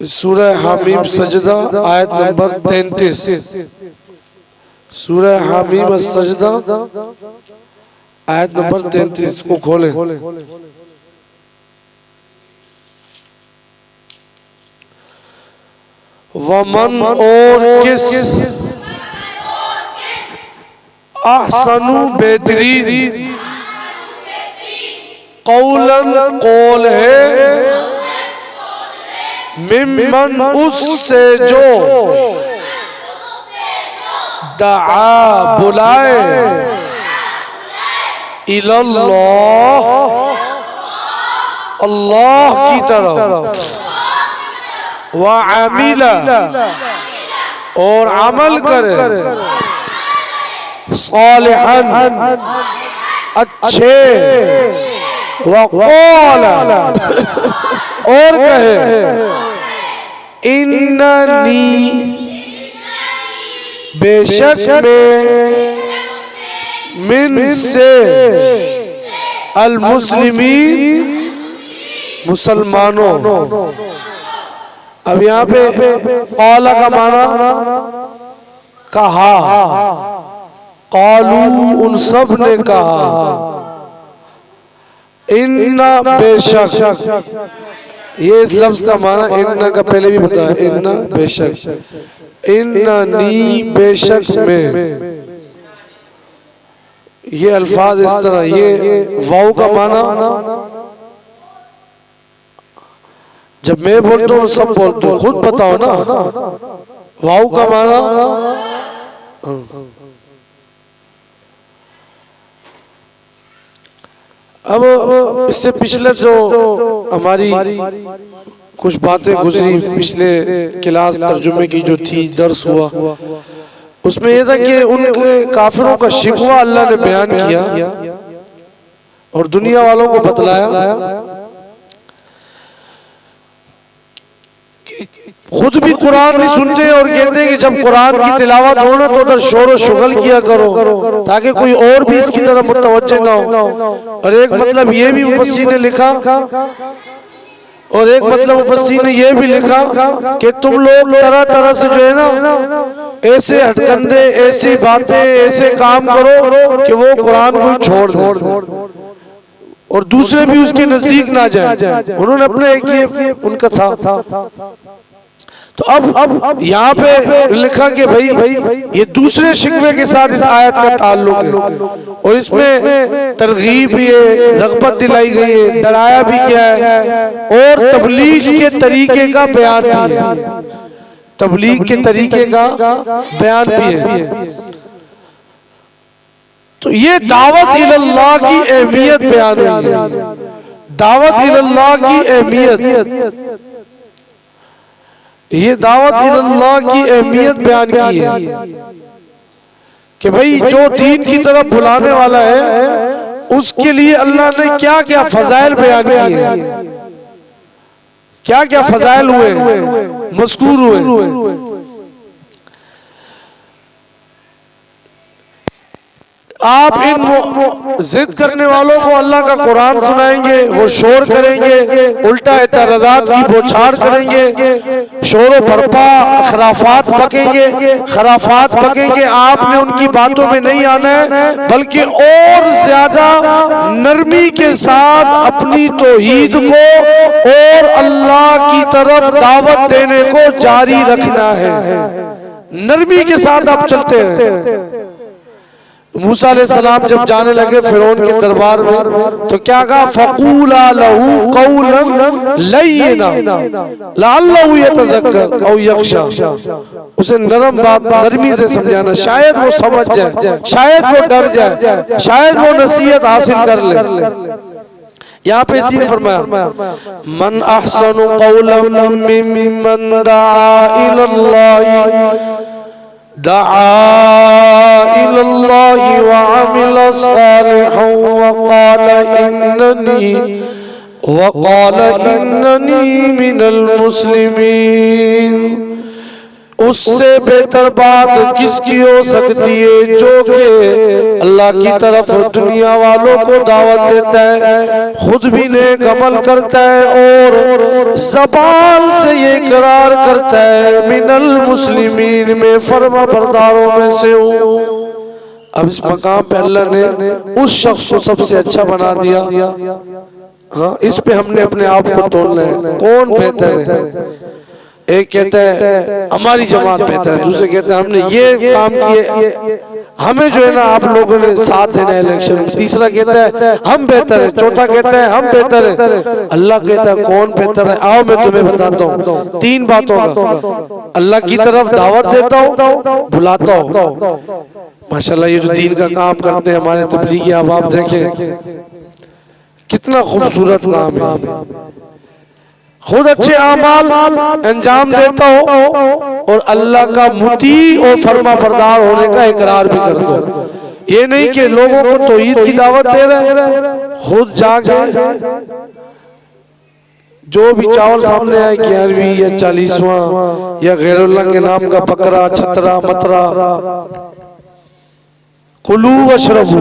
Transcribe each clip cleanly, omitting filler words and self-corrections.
सूरह हामीम सजदा आयत नंबर 33। सूरह हामीम सजदा आयत नंबर 33 को खोलें। वमन और किस अहसनु बेहतरीन कौलन कौल है मिम्मन उससे जो दआ बुलाए इल्लल्लाह अल्लाह की तरफ व अमीला और अमल करे सालिहन अच्छे व क़ाला और कहे इन्ननी बेशक में मिन से अल मुस्लिमीन मुसलमानों। अब यहाँ पे क़ाला का माना कहा, क़ालू उन सब ने कहा, इन्ना बेशक ये इस लफ्ज का माना इन्ना का पहले भी बताया, इन्ना बेशक, इन्ननी बेशक में, ये अल्फाज इस तरह, ये वाव का माना जब मैं बोलता हूँ सब बोलते हो, खुद बताओ ना। वाव का माना अब इससे पिछले जो हमारी कुछ बातें गुजरी, पिछले क्लास तर्जुमे की जो थी, दर्स हुआ, उसमें यह था कि उनके काफिरों का शिकवा अल्लाह ने बयान किया और दुनिया वालों को बतलाया। खुद भी कुरान नहीं सुनते और कहते हैं कि जब कुरान की तिलावत हो ना तो उधर शोर और शुगल किया करो ताकि कोई और भी इसकी तरफ मुतवज्जे ना हो। और एक मतलब ये भी मुफस्सिर ने लिखा और एक मतलब मुफस्सिर ने ये भी लिखा कि तुम लोग तरह तरह से जो है ना ऐसे हटकंदे, ऐसी बातें, ऐसे काम करो कि वो कुरान को छोड़ दे और दूसरे भी उसके नजदीक ना जाए। उन्होंने अपने एक ये उनका था। तो अब यहाँ पे लिखा कि भाई ये दूसरे शिकवे के साथ इस आयत का ताल्लुक है और इसमें तरगीब भी है, रग़बत दिलाई गई है, डराया भी गया है और तबलीग के तरीके का बयान भी है, तबलीग के तरीके का बयान भी है। तो ये दावत इल्लल्लाह की अहमियत बयान हुई है, दावत इल्लल्लाह की अहमियत, ये दावत इल्लल्लाह की अहमियत बयान की है कि भाई जो दीन की तरफ बुलाने वाला है उसके लिए अल्लाह ने क्या क्या फजाइल बयान किए, क्या क्या फजाइल हुए, मज़कूर हुए। आप इन जिद करने वालों को अल्लाह का कुरान सुनाएंगे, वो शोर करेंगे, उल्टा एतराज़ात की बौछार करेंगे, शोर बरपा खराफात पकेंगे। आपने उनकी बातों में नहीं आना है बल्कि और ज्यादा नरमी के साथ अपनी तौहीद को और अल्लाह की तरफ दावत देने को जारी रखना है। नरमी के साथ आप चलते हैं। मूसा अलैहिस्सलाम जब जाने लगे फिरौन के दरबार में तो क्या कहा, फक़ूला लहू क़ौलन लय्यिना लअल्लहु यतज़क्कर औ यख़शा। उसे नरम बात नरमी से समझाना, शायद वो समझ जाए, शायद वो डर जाए, शायद वो नसीहत हासिल कर ले। यहाँ पे इसी ने फरमाया, मन अहसनु क़ौलन मिम्मन दआ इलल्लाहि व अमिल सालिहन व क़ाल इन्ननी मिनल मुस्लिमीन। उससे बेहतर बात किसकी हो सकती है जो कि अल्लाह की तरफ दुनिया वालों को दावत देता है, खुद भी नेक अमल करता है और ज़बान से ये इकरार करता है मिनल मुस्लिमीन, में फर्मा बरदारों में से हो। अब इस मकाम पे अल्लाह ने उस शख्स को सबसे अच्छा बना दिया। हाँ, इस पे हमने अपने आप को तोड़ना है, कौन बेहतर है। एक कहता है हमारी जमात बेहतर है, दूसरे कहते हैं हमने ये काम किए, हमें जो है ना आप लोगों ने साथ देना है इलेक्शन में, तीसरा कहता है हम बेहतर है, चौथा कहता है हम बेहतर है। अल्लाह कहता है कौन बेहतर है, आओ मैं तुम्हें बताता हूँ। तीन बातों का, अल्लाह की तरफ दावत देता हूँ, बुलाता हूँ। माशाल्लाह ये जो दीन का काम करते हैं हमारे तबलीगी अहबाब, देखें कितना खूबसूरत काम है। खुद अच्छे आमाल अंजाम देता हो और अल्लाह का मुती और फर्मा बरदार होने का इकरार भी कर दो। ये नहीं कि लोगों को तौहीद की दावत दे रहे, खुद जाके जो भी चावल सामने आए 11वीं या 40वां या गैरुल्लाह के नाम का बकरा, छतरा, मतरा, कुलू वशरबू,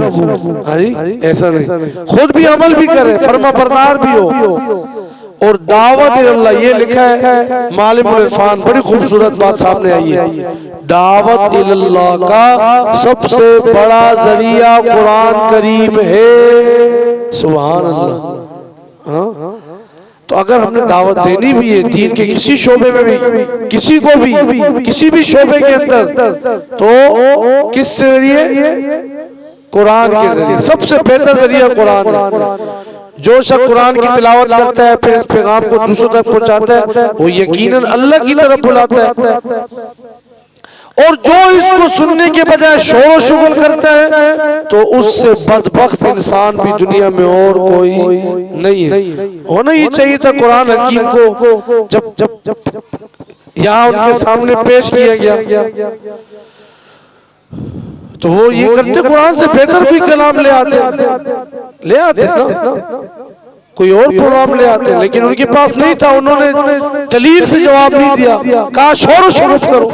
हाँ जी, ऐसा नहीं, खुद भी अमल भी करे, फर्मा बरदार भी हो और दावत अल्लाह। ये लिखा है मालिमुल इरफान, बड़ी खूबसूरत बात सामने आई है। दावत इल्लाह का सबसे बड़ा जरिया कुरान करीम है। सुभान अल्लाह। हाँ, तो अगर हमने दावत देनी भी है दीन के किसी शोबे में भी, किसी को भी, किसी भी शोबे के अंदर, तो किस जरिए, कुरान के जरिए। सबसे बेहतर जरिया कुरान है। जो शख्स कुरान की तिलावत करता है फिर इस पैगाम को दूसरों तक पहुंचाता है, वो यकीनन अल्लाह की तरफ बुलाता है। और जो इसको सुनने के बजाय शोर शुगल करता है तो उससे बदबख्त इंसान भी दुनिया में और कोई नहीं है। होना ही चाहिए था कुरान हकीम को जब यहाँ उनके सामने पेश किया गया तो वो ये करते, कुरान से बेहतर भी कलाम ले आते ना, कोई और प्रोग्राम ले आते, लेकिन उनके पास नहीं था। उन्होंने दलील से जवाब नहीं दिया, कहा शोर शुरू करो,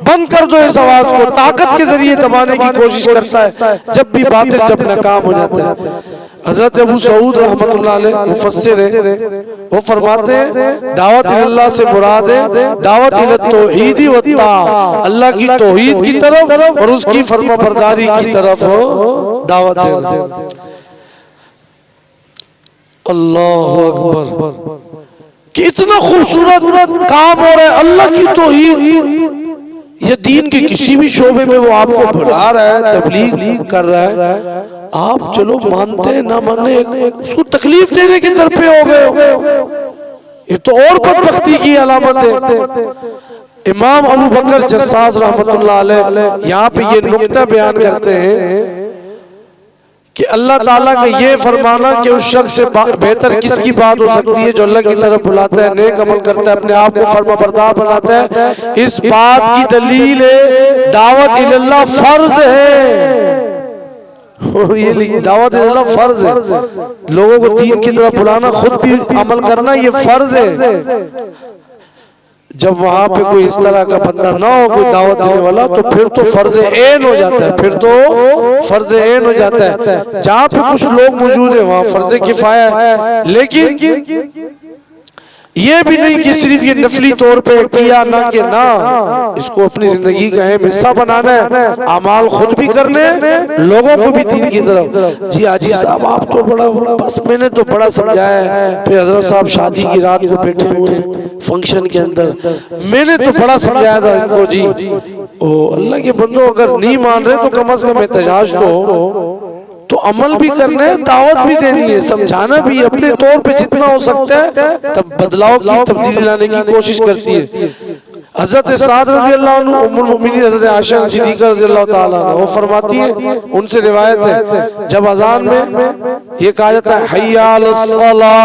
बंद कर दो इस आवाज को। ताकत के जरिए दबाने की कोशिश करता है, जब भी बातें जब नाकाम हो जाता है। हजरत अबू सऊद रहमतुल्लाह अलैह मुफस्सिर है, वो फरमाते हैं दावत इल्लाह से मुराद है दावत इल्ला तौहीदी व ता, अल्लाह की तौहीद की तरफ और उसकी फर्माबरदारी की तरफ दावत देना। अल्लाहु अकबर, कि इतना खूबसूरत काम हो रहा है। अल्लाह की तौहीद, ये दीन के किसी भी शोबे में वो आपको बुला रहा है, तबलीग कर रहा है, आप चलो मानते ना माने उसको तकलीफ देने की तरफे हो गए, ये तो और बदबख्ती की अलामत है। इमाम अबू बकर जस्सास रहमतुल्लाह अलैह यहाँ पे ये नुक्ता बयान करते हैं कि अल्लाह ताला का ये फरमाना कि उस शख्स से बेहतर किसकी बात हो सकती है जो अल्लाह की तरफ बुलाता है, नेक अमल करता है, अपने आप को फर्मा बरदार बनाता है। इस बात की दलील है दावत इल्लाह फर्ज है। ये दावत इल्लाह फर्ज है, लोगों को दीन की तरफ बुलाना, खुद भी अमल करना, ये फर्ज है। जब वहां पे कोई इस तरह का बंदा ना हो, कोई दावत देने वाला, तो फिर तो फर्ज ऐन हो जाता है, फिर तो फर्ज ऐन हो जाता है। जहाँ पे कुछ लोग मौजूद है वहाँ फर्ज किफाया है, लेकिन ये भी नहीं कि सिर्फ ये नफली तौर पे किया ना कि ना, इसको अपनी जिंदगी का अहम हिस्सा बनाना है, अमाल खुद भी करने, लोगों को भी दीन की तरफ। जी हाजी साहब आप तो बड़ा, बस मैंने तो बड़ा समझाया है, फिर हजरत साहब शादी की रात को बैठे हुए फंक्शन के अंदर, मैंने तो बड़ा समझाया था इनको जी, ओ अल्लाह के बंदो अगर नहीं मान रहे तो कम से कम एहतजाज तो अमल भी करना है, दावत भी देनी है, समझाना भी अपने तौर पे जितना हो सकता है, तब बदलाव की तब्दीली लाने की कोशिश करती है। हजरत साद रज़ी अल्लाह अन्हु, उम्मुल मोमिनीन हजरत आयशा सिद्दीक़ा रज़ी अल्लाह ताला अन्हा, वो फरमाती है, उनसे रिवायत है, जब अजान में ये कहा जाता है हय्या अलस सलाह,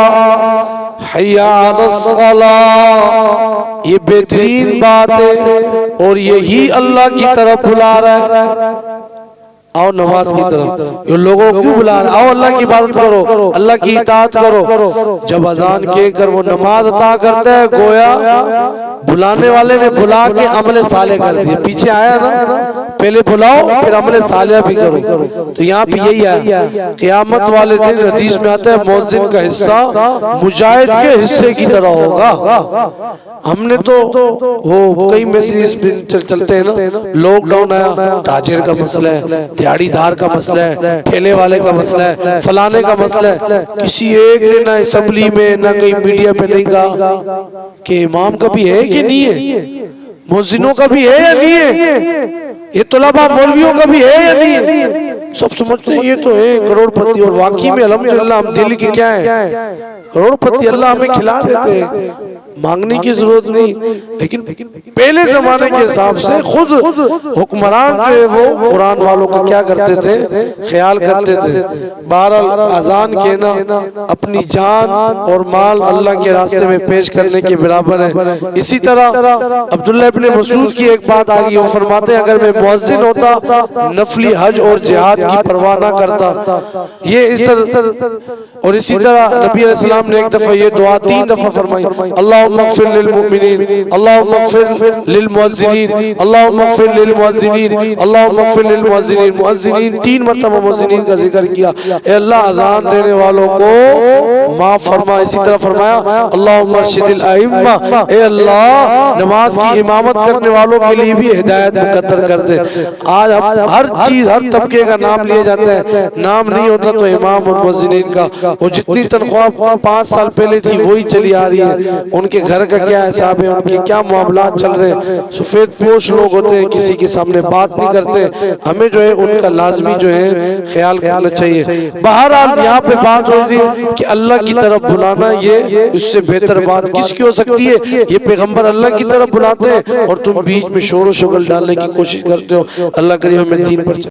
हय्या अलस सलाह, ये बेहतरीन बात है और यही अल्लाह की तरफ बुला रहा है, आओ नमाज की तरफ। ये लोगों को क्यों बुला रहे, आओ अल्लाह की इबादत करो, अल्लाह की इताअत करो। जब अजान कहकर वो नमाज अता करता है, गोया बुलाने वाले ने बुला के अमले साले कर दिए। पीछे आया ना, पहले बुलाओ फिर अमले साले भी करो। तो यहाँ पे यही है, क़यामत वाले दिन हदीस में आता है मुअज्जिन का हिस्सा मुजाहिद के हिस्से की तरह होगा। हमने तो वो कई मैसेज चलते हैं ना, लॉकडाउन आया, ताजिर का मसला है, दिहाड़ीदार का मसला है, ठेले वाले का मसला है, फलाने का मसला है, किसी एक ने ना असेंबली में ना कहीं मीडिया पे नहीं कहा कि इमाम का भी है कि नहीं है, मुअज्जिनों का भी है या नहीं है, ये तुलबा मौलवियों का भी है या नहीं है। सब समझते हैं ये तो है करोड़पति, और वाकई में अल्हम्दुलिल्लाह हम दिल के क्या है, करोड़पति। अल्लाह हमें खिला देते हैं, मांगने की जरूरत नहीं। लेकिन पहले जमाने के हिसाब से खुद हुक्मरान जो है वो कुरान वालों का क्या करते थे, ख्याल करते थे। बहरहाल अजान कहना अपनी जान और माल अल्लाह के रास्ते में पेश करने के बराबर है। इसी तरह अब्दुल्लाह इब्न मसूद की एक बात आ गई, वो फरमाते हैं अगर मैं मुअज्जिन होता नफली हज और जिहाद की परवाह ना करता। ये इस तरह, और इसी तरह नबी अलैहिस्सलाम ने एक दफा ये दुआ 3 दफा फरमाई, अल्लाहुम्मा अग़फिर लिल मुमिनीन, अल्लाहुम्मा अग़फिर लिल मुअज्जिनीन, अल्लाहुम्मा अग़फिर लिल मुअज्जिनीन, अल्लाहुम्मा अग़फिर लिल मुअज्जिनीन। मुअज्जिनीन 3 मरतबा मुअज्जिनीन का जिक्र किया, ए अल्लाह अजान देने वालों को माफ फरमा। इसी तरह फरमाया अल्लाहुम्मा अर्शिदिल अइम्मा, ए अल्लाह नमाज की इमामत करने वालों के लिए भी हिदायत मुकद्दर कर दे। आज हर चीज हर तबके का नाम लिया जाता है, नाम नहीं होता तो इमाम और मुअज्जिनीन का, वो जितनी तनख्वाह 5 साल पहले थी वही चली आ रही है, उनके घर का क्या हिसाब है, उनके क्या मामला चल रहे हैं। सफेद पोश लोग होते हैं, किसी के सामने बात नहीं करते, हमें जो है उनका लाजमी जो है ख्याल करना चाहिए। बहरहाल यहाँ पे बात हो रही है कि अल्लाह की तरफ बुलाना, ये इससे बेहतर बात किसकी हो सकती है। ये पैगंबर अल्लाह की तरफ बुलाते हैं और तुम बीच में शोर शोगल डालने की कोशिश करते हो। अल्लाह करीम हमें दीन पर